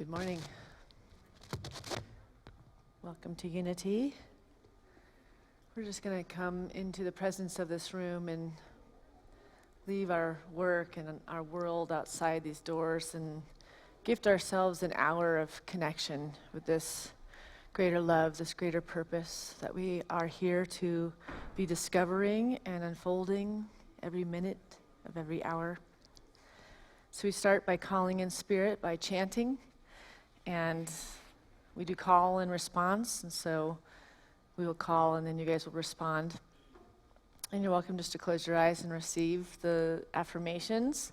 Good morning. Welcome to Unity. We're just going to come into the presence of this room and leave our work and our world outside these doors and gift ourselves an hour of connection with this greater love, this greater purpose that we are here to be discovering and unfolding every minute of every hour. So we start by calling in spirit, by chanting, and we do call and response, and so we will call and then you guys will respond. And you're welcome just to close your eyes and receive the affirmations.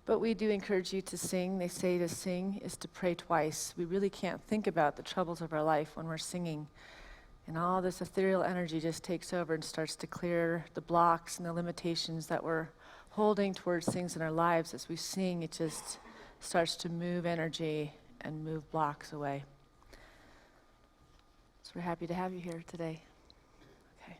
But we do encourage you to sing. They say to sing is to pray twice. We really can't think about the troubles of our life when we're singing. And all this ethereal energy just takes over and starts to clear the blocks and the limitations that we're holding towards things in our lives. As we sing, it just starts to move energy and move blocks away. So we're happy to have you here today. Okay.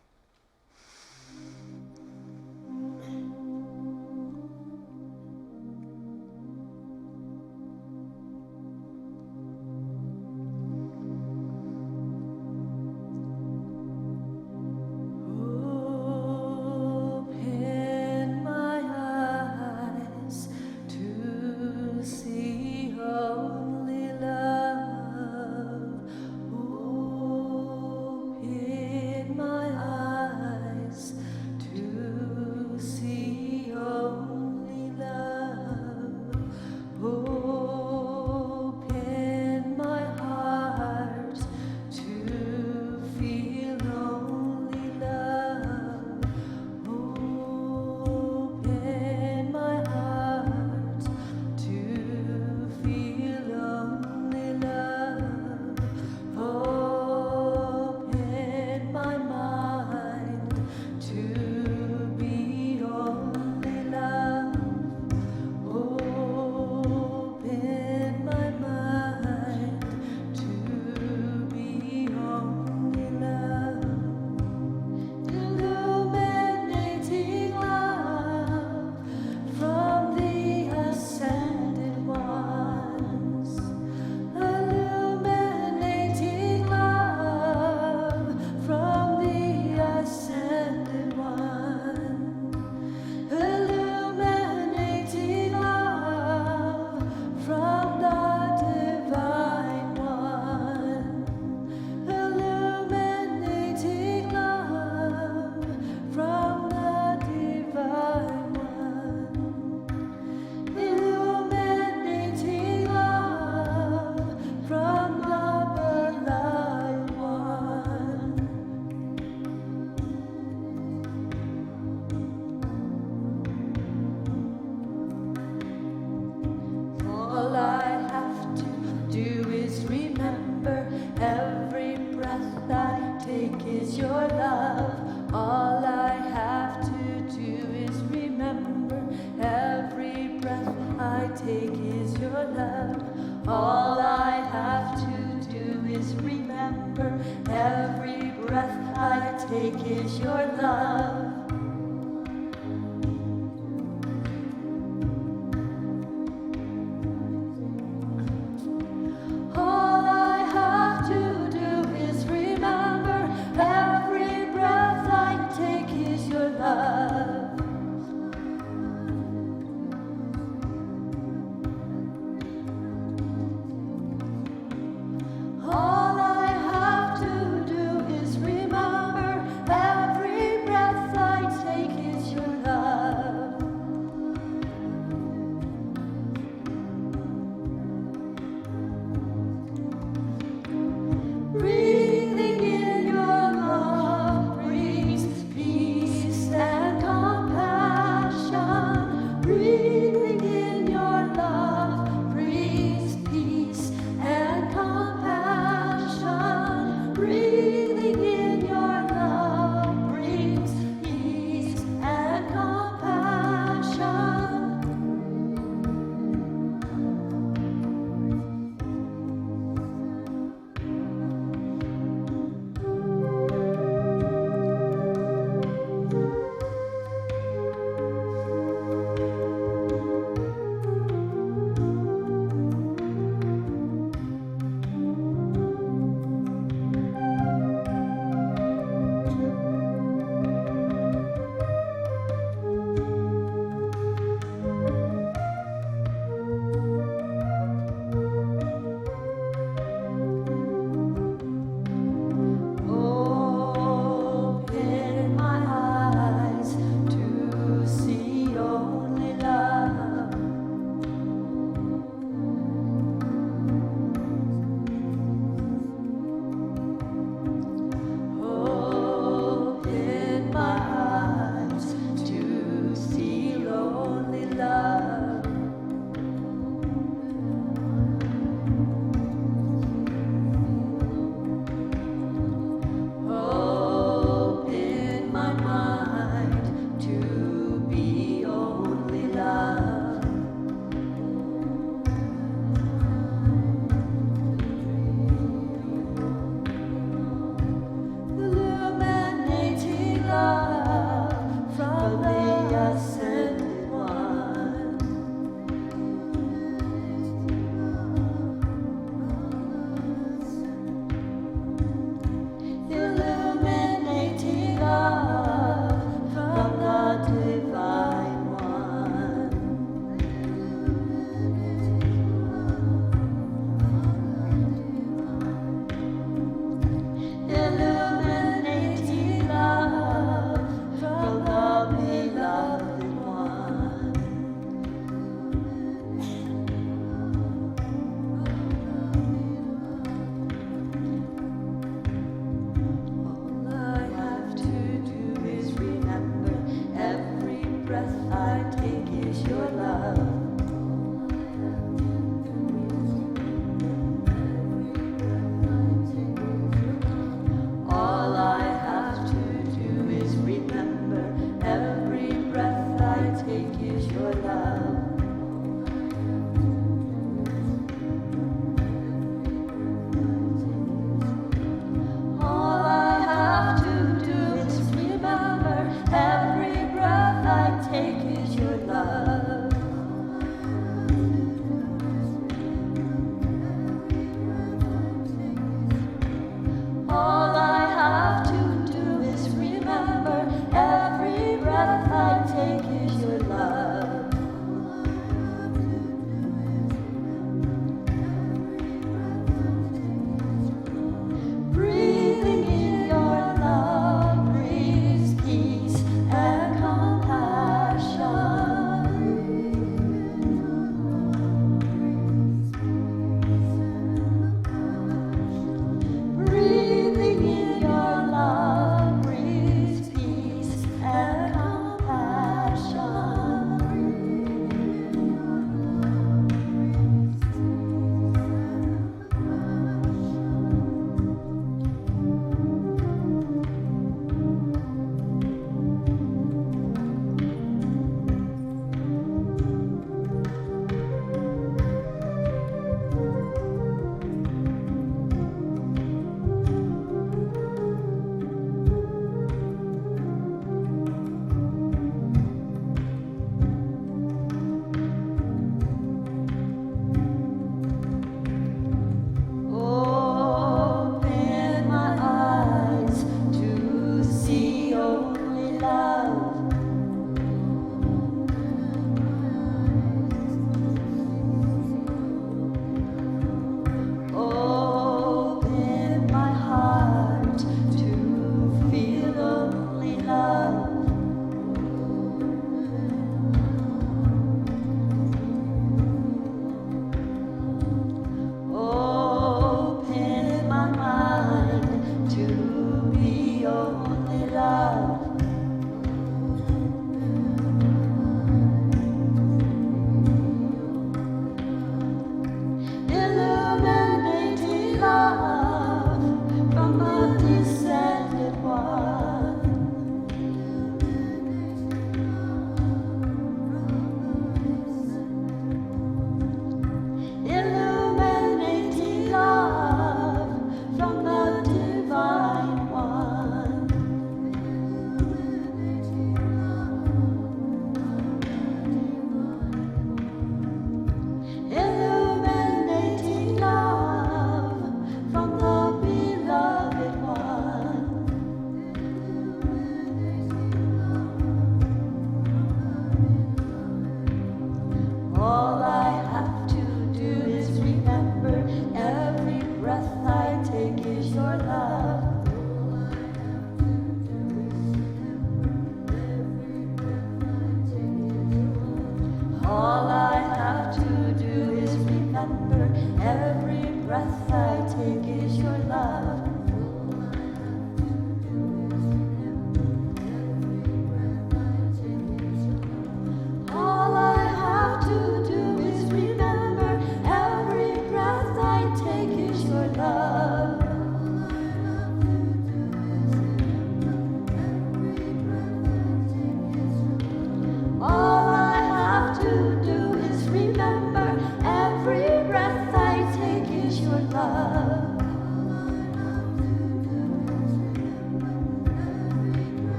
Take love. Open my heart to feel only love. Open my mind to be only love.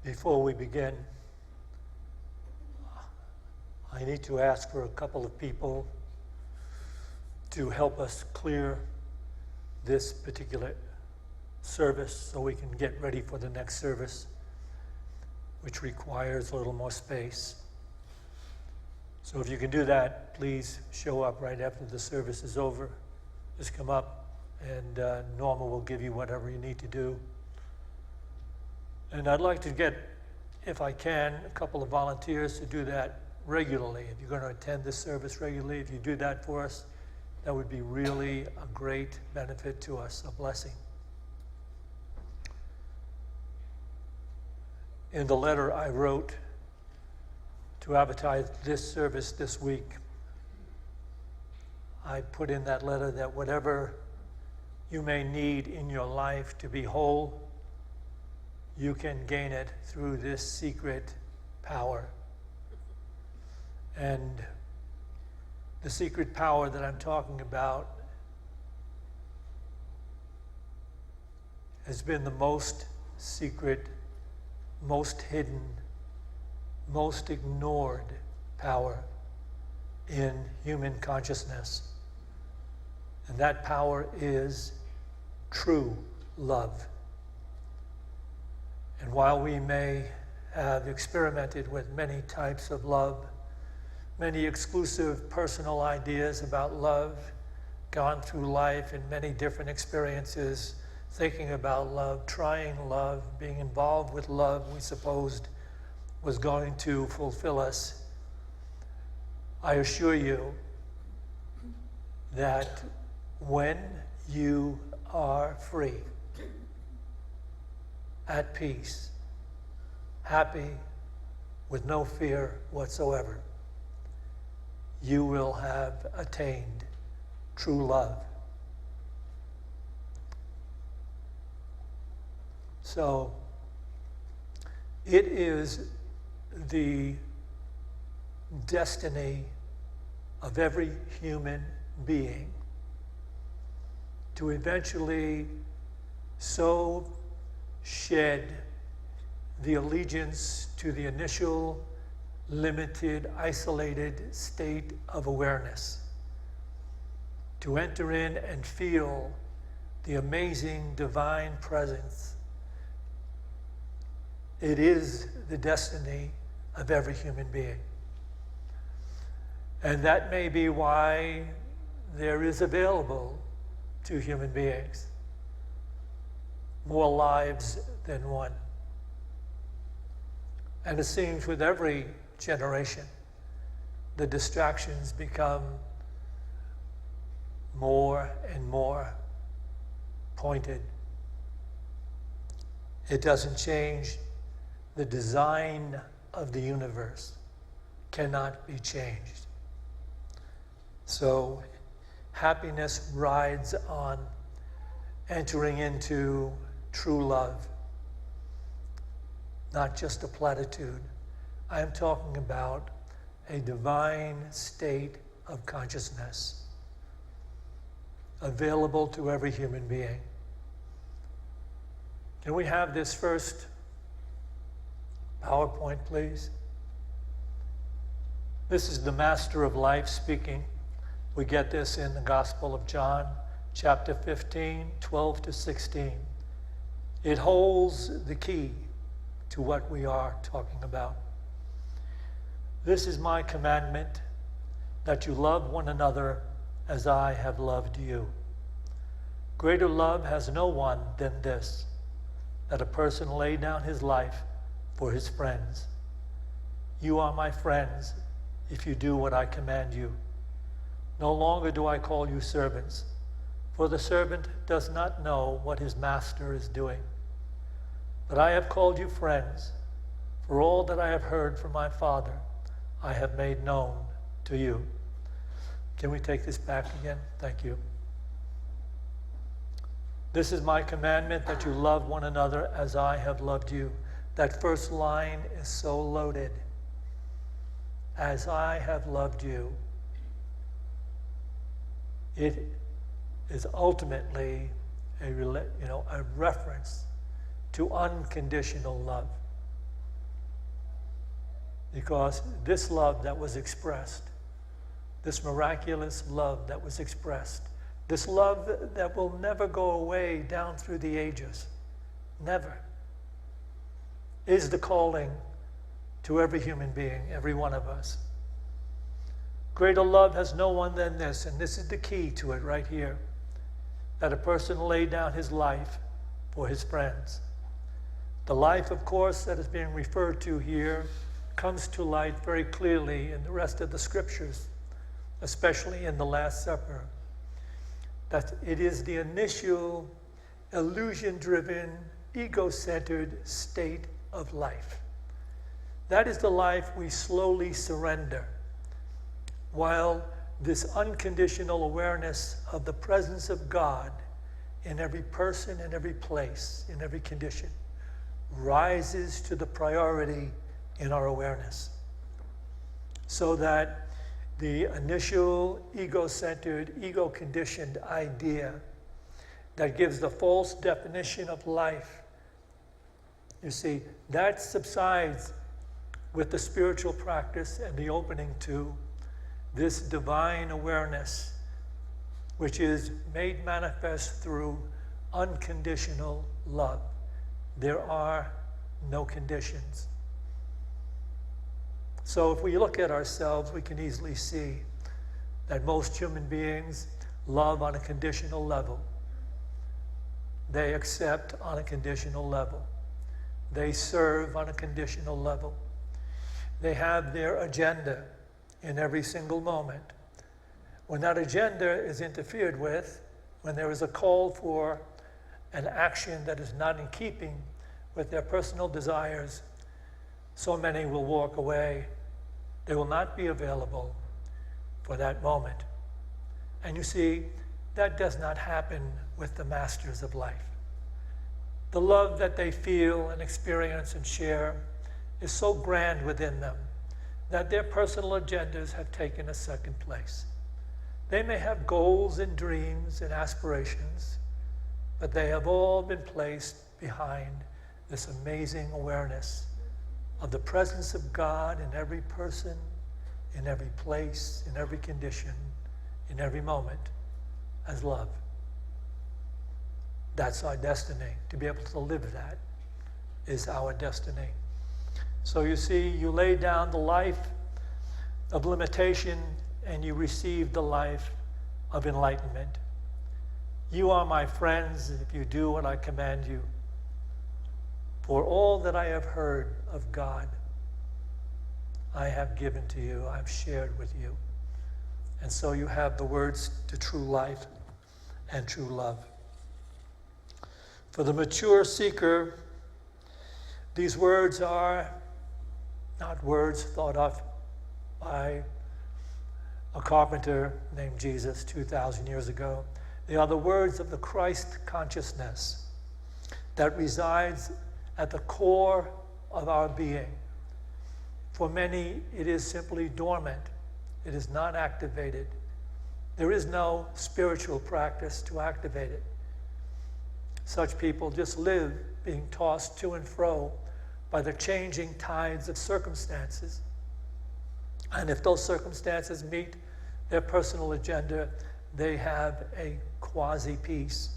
Before we begin, I need to ask for a couple of people to help us clear this particular service so we can get ready for the next service, which requires a little more space. So if you can do that, please show up right after the service is over. Just come up and Norma will give you whatever you need to do. And I'd like to get, if I can, a couple of volunteers to do that regularly. If you're going to attend this service regularly, if you do that for us, that would be really a great benefit to us, a blessing. In the letter I wrote to advertise this service this week, I put in that letter that whatever you may need in your life to be whole, you can gain it through this secret power. And the secret power that I'm talking about has been the most secret, most hidden, most ignored power in human consciousness. And that power is true love. And while we may have experimented with many types of love, many exclusive personal ideas about love, gone through life in many different experiences, thinking about love, trying love, being involved with love we supposed was going to fulfill us, I assure you that when you are free, at peace, happy, with no fear whatsoever, you will have attained true love. So, it is the destiny of every human being to eventually so shed the allegiance to the initial limited, isolated state of awareness, to enter in and feel the amazing divine presence. It is the destiny of every human being. And that may be why there is available to human beings more lives than one. And it seems with every generation, the distractions become more and more pointed. It doesn't change. The design of the universe cannot be changed. So happiness rides on entering into true love, not just a platitude. I am talking about a divine state of consciousness available to every human being. Can we have this first PowerPoint, please? This is the Master of Life speaking. We get this in the Gospel of John, chapter 15, 12 to 16. It holds the key to what we are talking about. This is my commandment, that you love one another as I have loved you. Greater love has no one than this, that a person lay down his life for his friends. You are my friends if you do what I command you. No longer do I call you servants, for the servant does not know what his master is doing. But I have called you friends, for all that I have heard from my Father, I have made known to you. Can we take this back again? Thank you. This is my commandment, that you love one another as I have loved you. That first line is so loaded. As I have loved you. It is ultimately a reference to unconditional love. because this love that was expressed, this miraculous love that was expressed, this love that will never go away down through the ages, never, is the calling to every human being, every one of us. Greater love has no one than this, and this is the key to it right here, that a person laid down his life for his friends. The life, of course, that is being referred to here comes to light very clearly in the rest of the scriptures, especially in the Last Supper, that it is the initial illusion-driven, ego-centered state of life. That is the life we slowly surrender, while this unconditional awareness of the presence of God in every person, in every place, in every condition, rises to the priority in our awareness. So that the initial ego-centered, ego-conditioned idea that gives the false definition of life, you see, that subsides with the spiritual practice and the opening to this divine awareness, which is made manifest through unconditional love. There are no conditions. So if we look at ourselves, we can easily see that most human beings love on a conditional level. They accept on a conditional level. They serve on a conditional level. They have their agenda in every single moment. When that agenda is interfered with, when there is a call for an action that is not in keeping with their personal desires, so many will walk away. They will not be available for that moment. And you see, that does not happen with the masters of life. The love that they feel and experience and share is so grand within them that their personal agendas have taken a second place. They may have goals and dreams and aspirations, but they have all been placed behind this amazing awareness of the presence of God in every person, in every place, in every condition, in every moment, as love. That's our destiny. To be able to live that is our destiny. So you see, you lay down the life of limitation and you receive the life of enlightenment. You are my friends if you do what I command you. For all that I have heard of God, I have given to you, I've shared with you. And so you have the words to true life and true love. For the mature seeker, these words are not words thought of by a carpenter named Jesus 2,000 years ago. They are the words of the Christ consciousness that resides at the core of our being. For many, it is simply dormant. It is not activated. There is no spiritual practice to activate it. Such people just live being tossed to and fro by the changing tides of circumstances. And if those circumstances meet their personal agenda, they have a quasi-peace.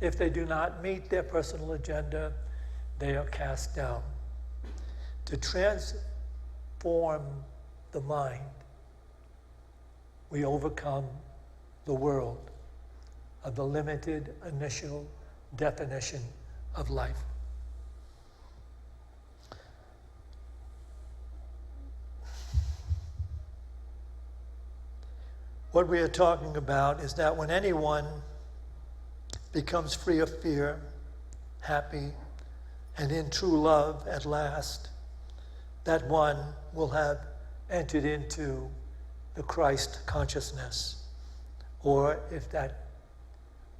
If they do not meet their personal agenda, they are cast down. To transform the mind, we overcome the world of the limited initial definition of life. What we are talking about is that when anyone becomes free of fear, happy, and in true love at last, that one will have entered into the Christ consciousness. Or if that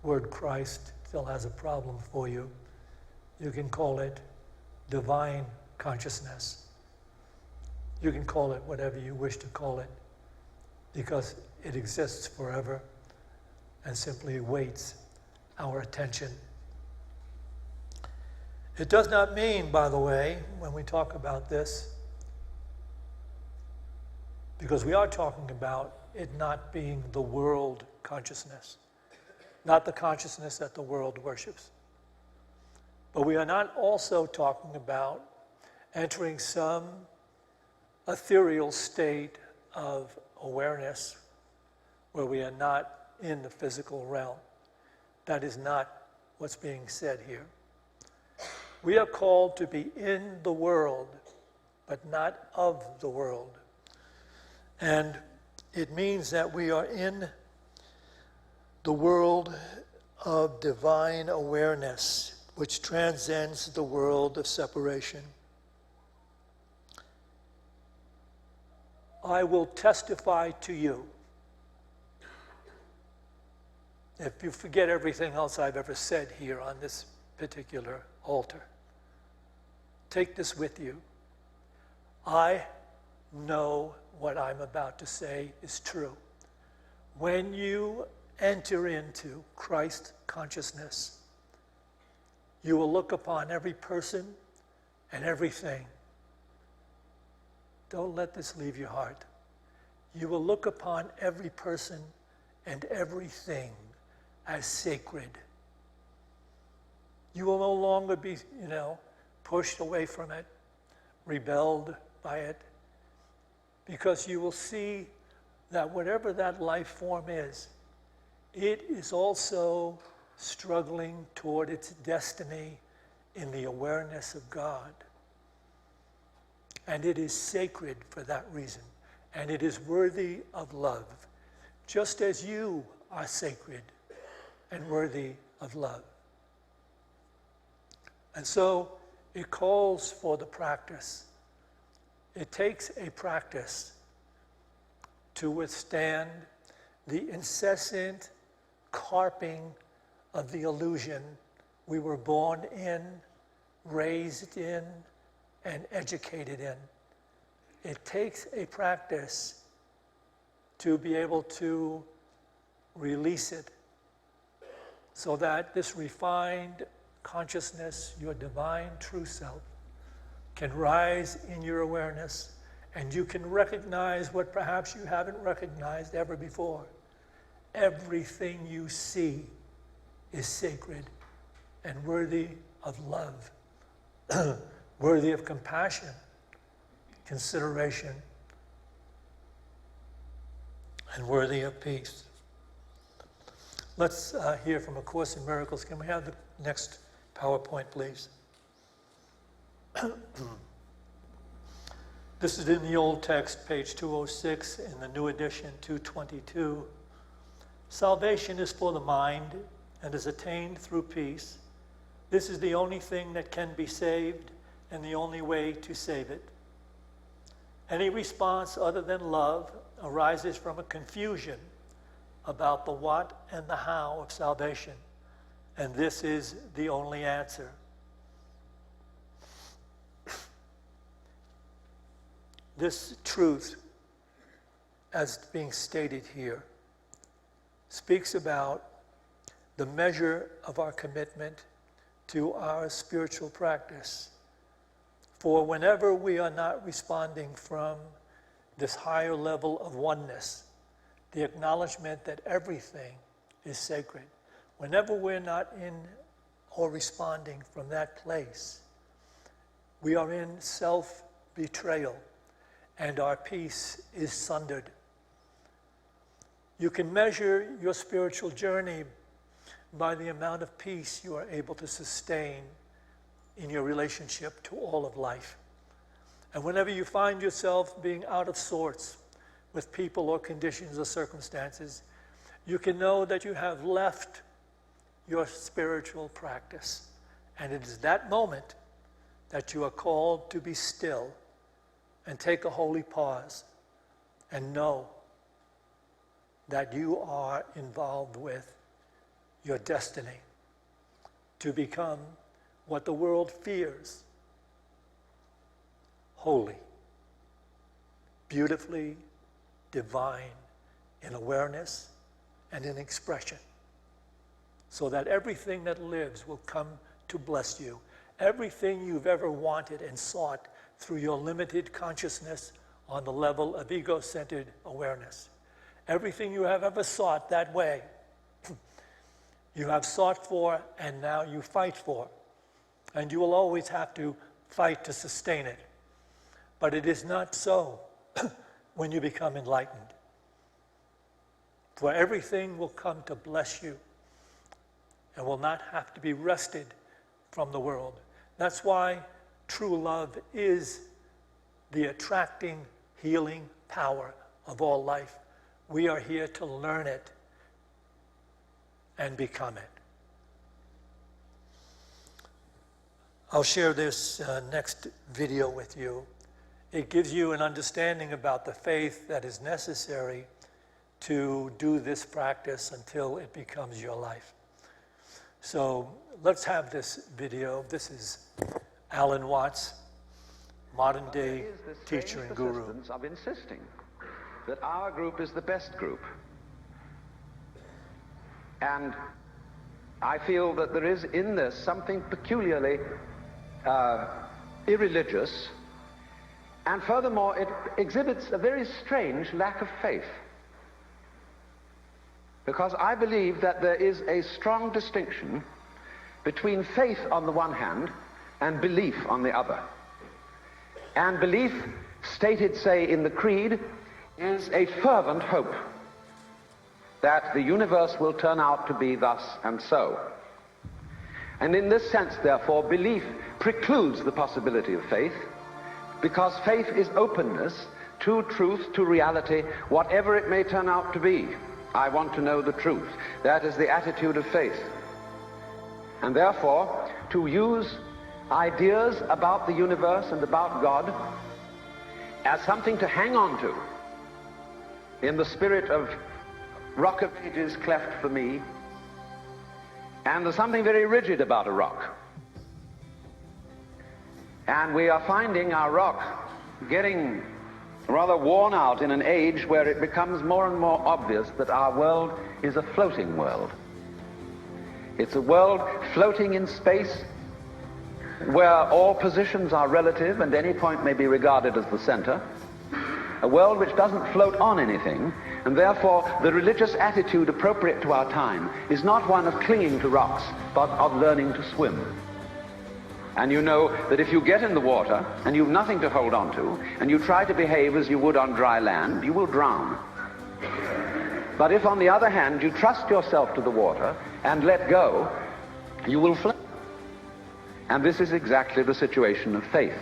word Christ still has a problem for you, you can call it divine consciousness. You can call it whatever you wish to call it, because it exists forever and simply awaits our attention. It does not mean, by the way, when we talk about this, because we are talking about it not being the world consciousness, not the consciousness that the world worships. But we are not also talking about entering some ethereal state of awareness where we are not in the physical realm. That is not what's being said here. We are called to be in the world, but not of the world. And it means that we are in the world of divine awareness, which transcends the world of separation. I will testify to you. If you forget everything else I've ever said here on this particular altar, take this with you. I know what I'm about to say is true. When you enter into Christ consciousness, you will look upon every person and everything. Don't let this leave your heart. You will look upon every person and everything as sacred. You will no longer be, pushed away from it, rebelled by it, because you will see that whatever that life form is, it is also struggling toward its destiny in the awareness of God. And it is sacred for that reason. And it is worthy of love, just as you are sacred and worthy of love. And so it calls for the practice. It takes a practice to withstand the incessant carping of the illusion we were born in, raised in, and educated in. It takes a practice to be able to release it so that this refined consciousness, your divine true self, can rise in your awareness, and you can recognize what perhaps you haven't recognized ever before. Everything you see is sacred and worthy of love, worthy of compassion, consideration, and worthy of peace. Let's hear from A Course in Miracles. Can we have the next PowerPoint, please? This is in the old text, page 206, in the new edition, 222. Salvation is for the mind and is attained through peace. This is the only thing that can be saved and the only way to save it. Any response other than love arises from a confusion about the what and the how of salvation, and this is the only answer. This truth, as being stated here, speaks about the measure of our commitment to our spiritual practice. For whenever we are not responding from this higher level of oneness, the acknowledgement that everything is sacred, whenever we're not in or responding from that place, we are in self-betrayal, and our peace is sundered. You can measure your spiritual journey by the amount of peace you are able to sustain in your relationship to all of life. And whenever you find yourself being out of sorts with people or conditions or circumstances, you can know that you have left your spiritual practice. And it is that moment that you are called to be still and take a holy pause and know that you are involved with your destiny to become what the world fears: holy, beautifully divine in awareness and in expression, so that everything that lives will come to bless you. Everything you've ever wanted and sought through your limited consciousness on the level of ego-centered awareness. Everything you have ever sought that way, you have sought for and now you fight for. And you will always have to fight to sustain it. But it is not so when you become enlightened. For everything will come to bless you and will not have to be wrested from the world. That's why true love is the attracting, healing power of all life. We are here to learn it and become it. I'll share this next video with you. It gives you an understanding about the faith that is necessary to do this practice until it becomes your life. So let's have this video. This is Alan Watts, modern day teacher and guru. Of insisting that our group is the best group. And I feel that there is in this something peculiarly irreligious, and furthermore it exhibits a very strange lack of faith. Because I believe that there is a strong distinction between faith on the one hand and belief on the other. And belief, stated, say, in the Creed, is a fervent hope that the universe will turn out to be thus and so. And in this sense, therefore, belief precludes the possibility of faith, because faith is openness to truth, to reality, whatever it may turn out to be. I want to know the truth. That is the attitude of faith. And therefore, to use ideas about the universe and about God as something to hang on to, in the spirit of Rock of Ages cleft for me, and there's something very rigid about a rock. And we are finding our rock getting rather worn out in an age where it becomes more and more obvious that our world is a floating world. It's a world floating in space where all positions are relative and any point may be regarded as the center. A world which doesn't float on anything, and therefore the religious attitude appropriate to our time is not one of clinging to rocks, but of learning to swim. And you know that if you get in the water and you've nothing to hold on to, and you try to behave as you would on dry land, you will drown. But if, on the other hand, you trust yourself to the water and let go, you will float. And this is exactly the situation of faith.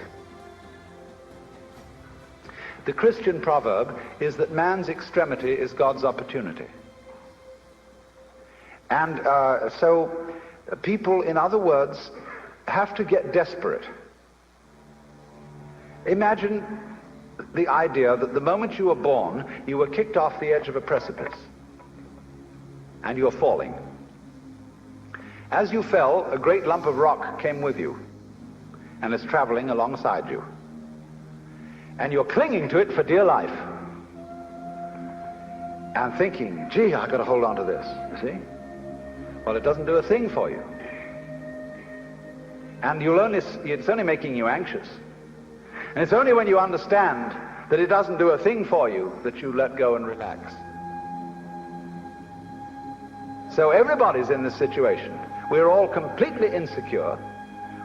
The Christian proverb is that man's extremity is God's opportunity. And so people, in other words, have to get desperate. Imagine the idea that the moment you were born, you were kicked off the edge of a precipice, and you're falling. As you fell, a great lump of rock came with you, and is traveling alongside you. And you're clinging to it for dear life, and thinking, gee, I've got to hold on to this, you see? Well, it doesn't do a thing for you. And it's only making you anxious. And it's only when you understand that it doesn't do a thing for you that you let go and relax. So everybody's in this situation. We're all completely insecure.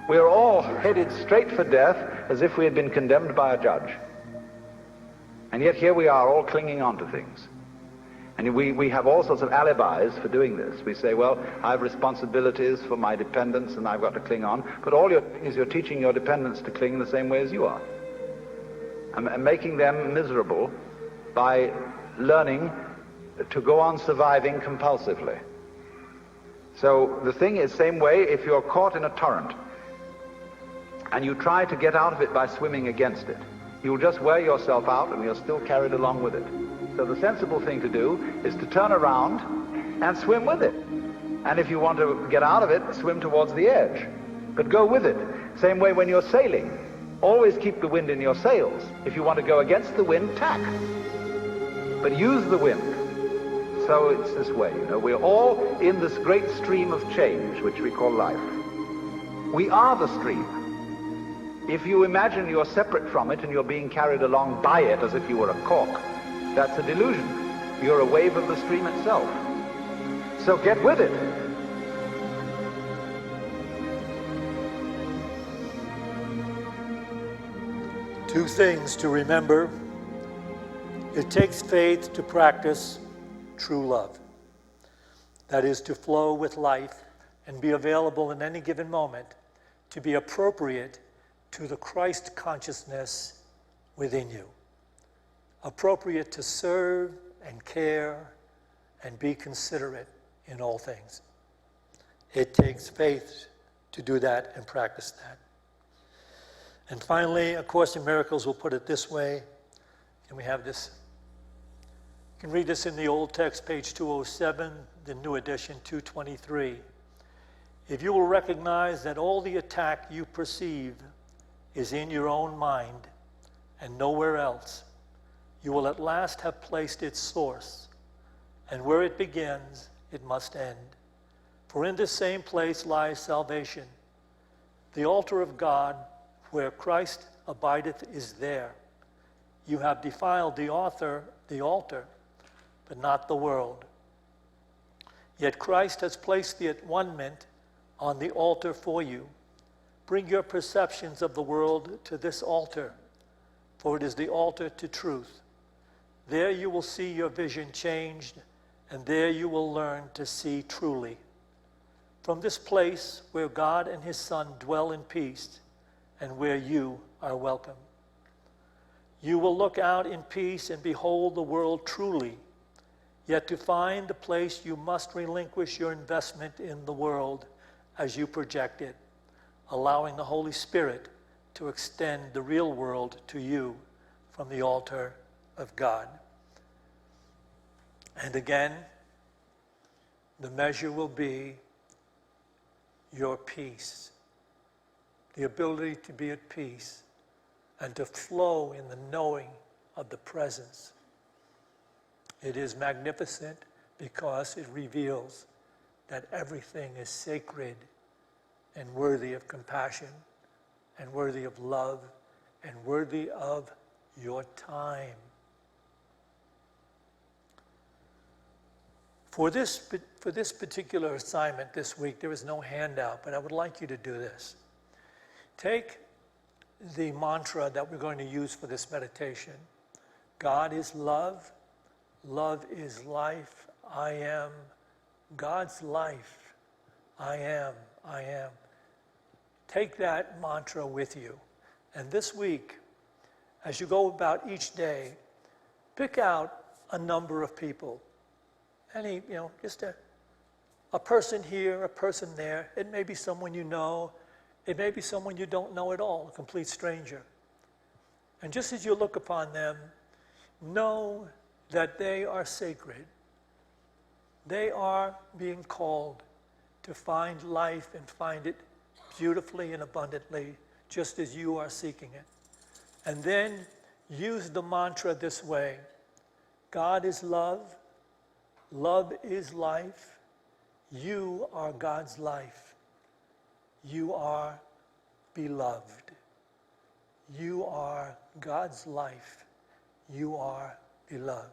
We're all headed straight for death as if we had been condemned by a judge. And yet here we are all clinging on to things. And we have all sorts of alibis for doing this. We say, well, I have responsibilities for my dependents and I've got to cling on. But all you're doing is you're teaching your dependents to cling the same way as you are. And making them miserable by learning to go on surviving compulsively. So the thing is, same way, if you're caught in a torrent and you try to get out of it by swimming against it, you'll just wear yourself out and you're still carried along with it. So the sensible thing to do is to turn around and swim with it. And if you want to get out of it, swim towards the edge. But go with it. Same way when you're sailing. Always keep the wind in your sails. If you want to go against the wind, tack. But use the wind. So it's this way, you know. We're all in this great stream of change, which we call life. We are the stream. If you imagine you're separate from it and you're being carried along by it as if you were a cork, that's a delusion. You're a wave of the stream itself. So get with it. Two things to remember. It takes faith to practice true love. That is, to flow with life and be available in any given moment, to be appropriate to the Christ consciousness within you. Appropriate to serve and care and be considerate in all things. It takes faith to do that and practice that. And finally, A Course in Miracles will put it this way, and we have this. You can read this in the old text, page 207, the new edition, 223. If you will recognize that all the attack you perceive is in your own mind and nowhere else, you will at last have placed its source, and where it begins, it must end. For in this same place lies salvation. The altar of God, where Christ abideth, is there. You have defiled the altar, but not the world. Yet Christ has placed the at-one-ment on the altar for you. Bring your perceptions of the world to this altar, for it is the altar to truth. There you will see your vision changed, and there you will learn to see truly. From this place where God and his Son dwell in peace, and where you are welcome. You will look out in peace and behold the world truly. Yet to find the place, you must relinquish your investment in the world as you project it, allowing the Holy Spirit to extend the real world to you from the altar of God. And again, the measure will be your peace, the ability to be at peace and to flow in the knowing of the presence. It is magnificent because it reveals that everything is sacred and worthy of compassion and worthy of love and worthy of your time. For this particular assignment this week, there is no handout, but I would like you to do this. Take the mantra that we're going to use for this meditation. God is love. Love is life. I am God's life. I am. I am. Take that mantra with you. And this week, as you go about each day, pick out a number of people. Any, just a person here, a person there. It may be someone you know. It may be someone you don't know at all, a complete stranger. And just as you look upon them, know that they are sacred. They are being called to find life and find it beautifully and abundantly, just as you are seeking it. And then use the mantra this way. God is love. Love is life. You are God's life. You are beloved. You are God's life. You are beloved.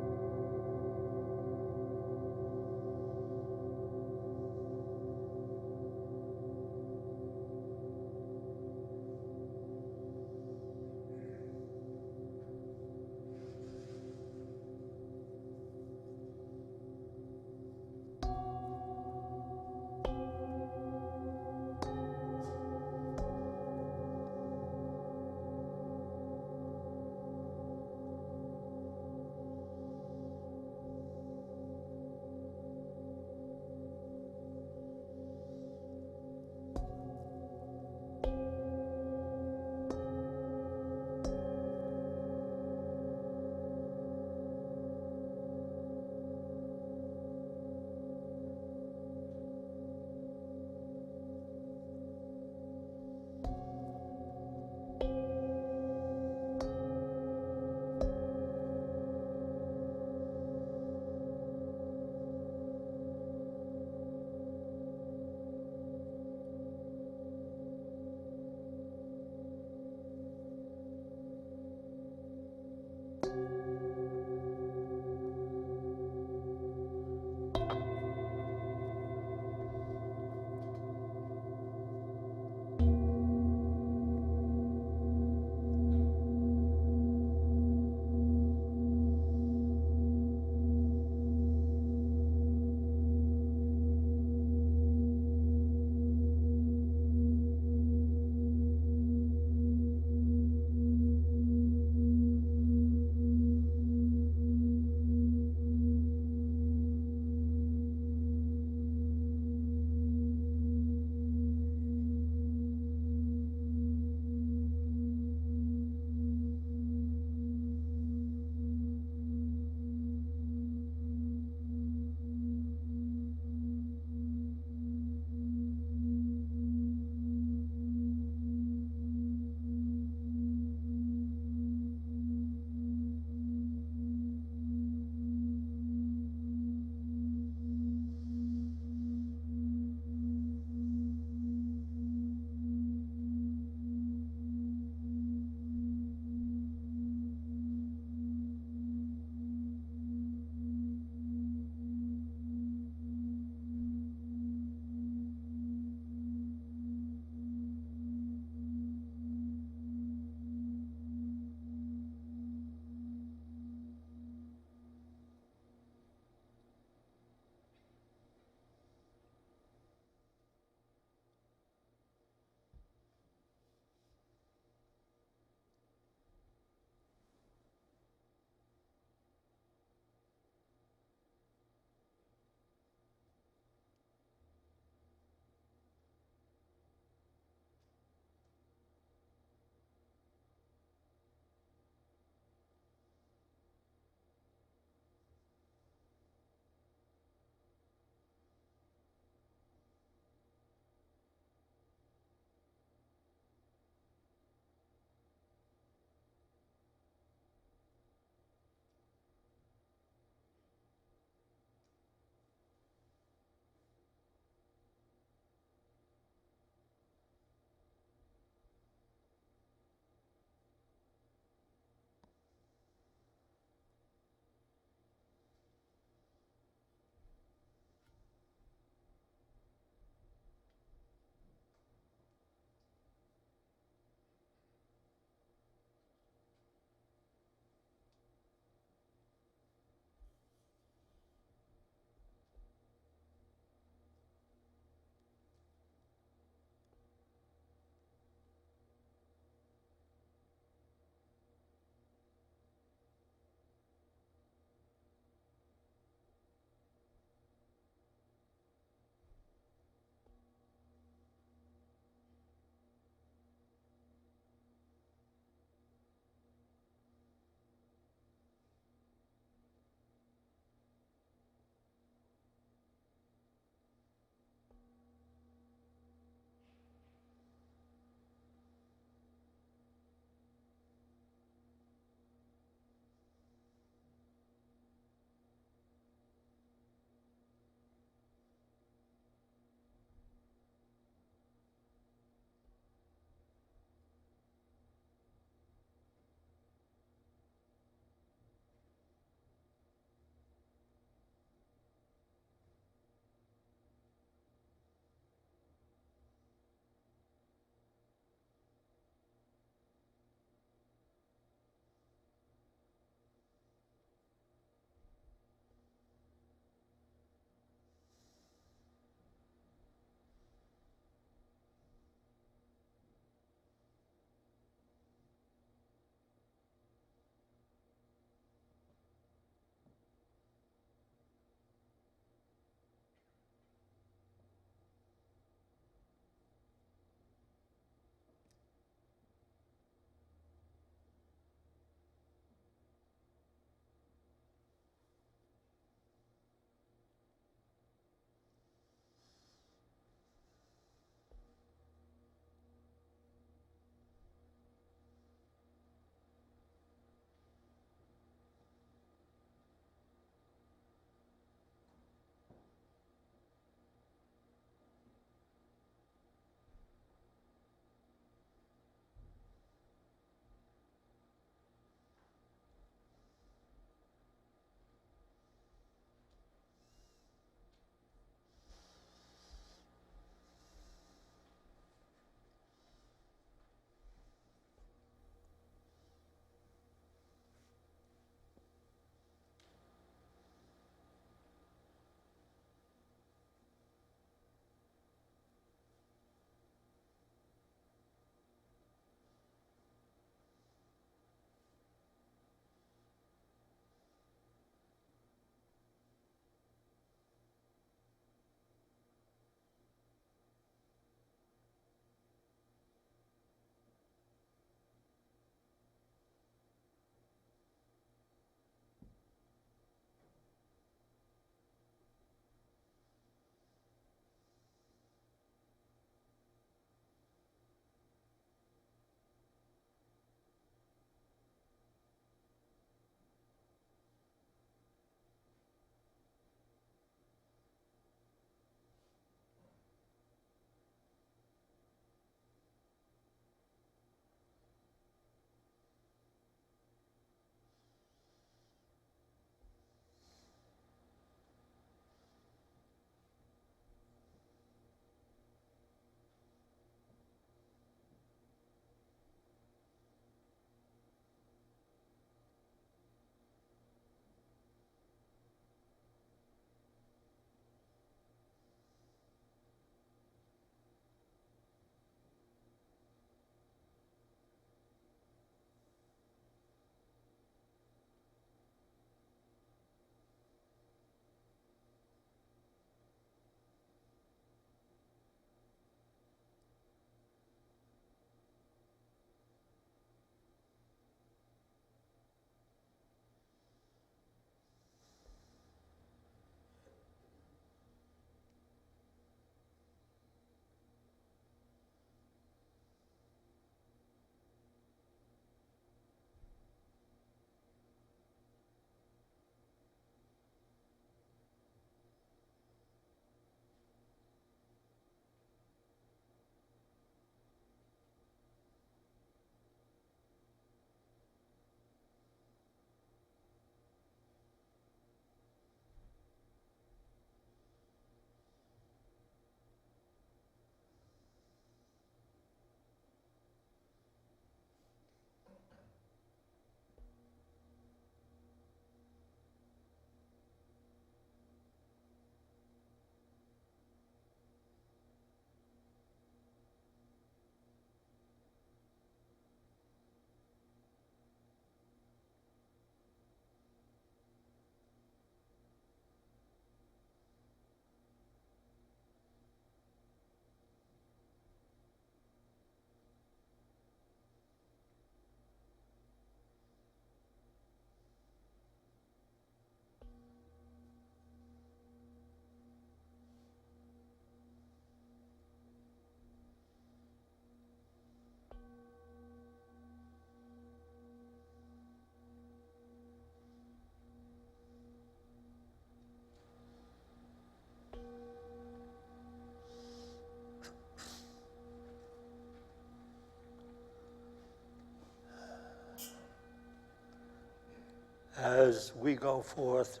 as we go forth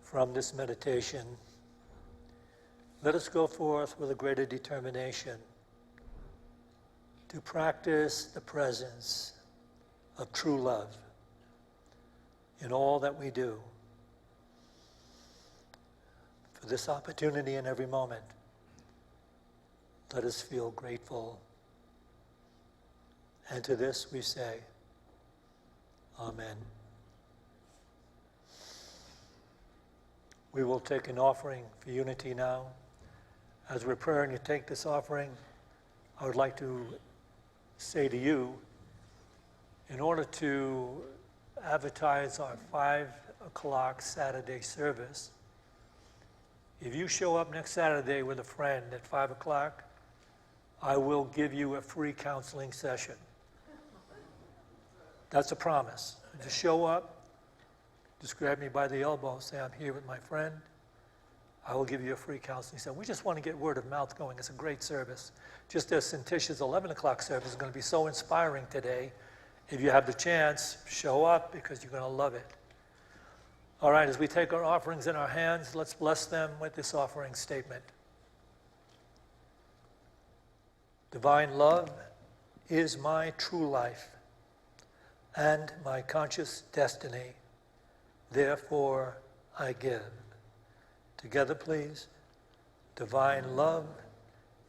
from this meditation, let us go forth with a greater determination to practice the presence of true love in all that we do. For this opportunity in every moment, let us feel grateful. And to this we say, Amen. We will take an offering for unity now. As we're praying to take this offering, I would like to say to you, in order to advertise our 5 o'clock Saturday service, if you show up next Saturday with a friend at 5 o'clock, I will give you a free counseling session. That's a promise. Just show up, just grab me by the elbow, say, I'm here with my friend. I will give you a free counseling session. We just want to get word of mouth going. It's a great service. Just as Cintisha's 11 o'clock service is going to be so inspiring today. If you have the chance, show up because you're going to love it. All right, as we take our offerings in our hands, let's bless them with this offering statement. Divine love is my true life and my conscious destiny. Therefore, I give. Together, please. Divine love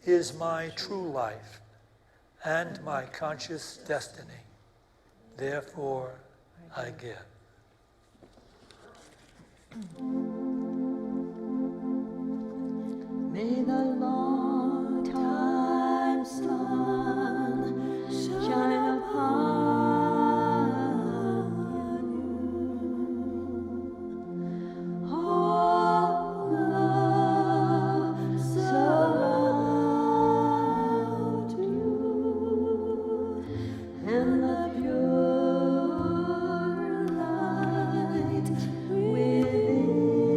is my true life and my conscious destiny. Therefore, I give. May the long time sun shine upon you. All love surround you, and the pure light within you.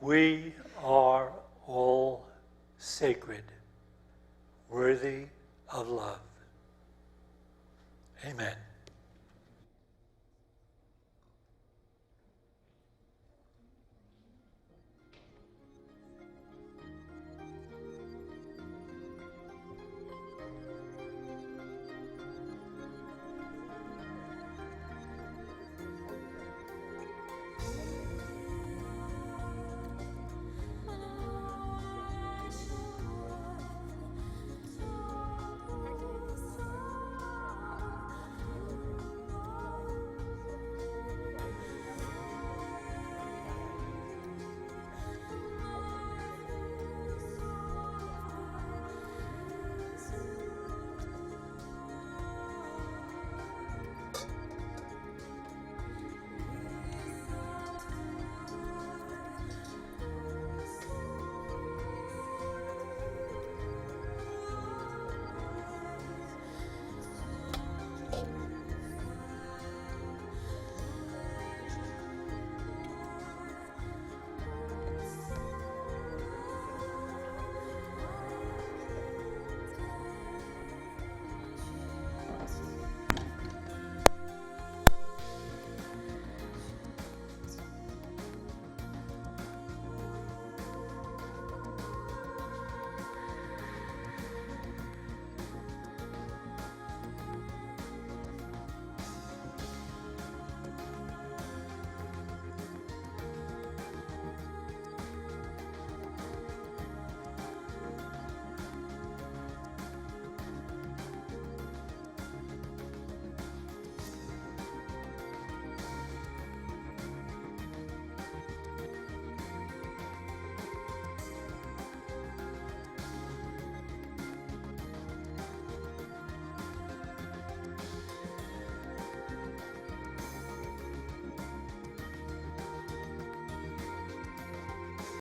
We are all sacred, worthy of love. Amen.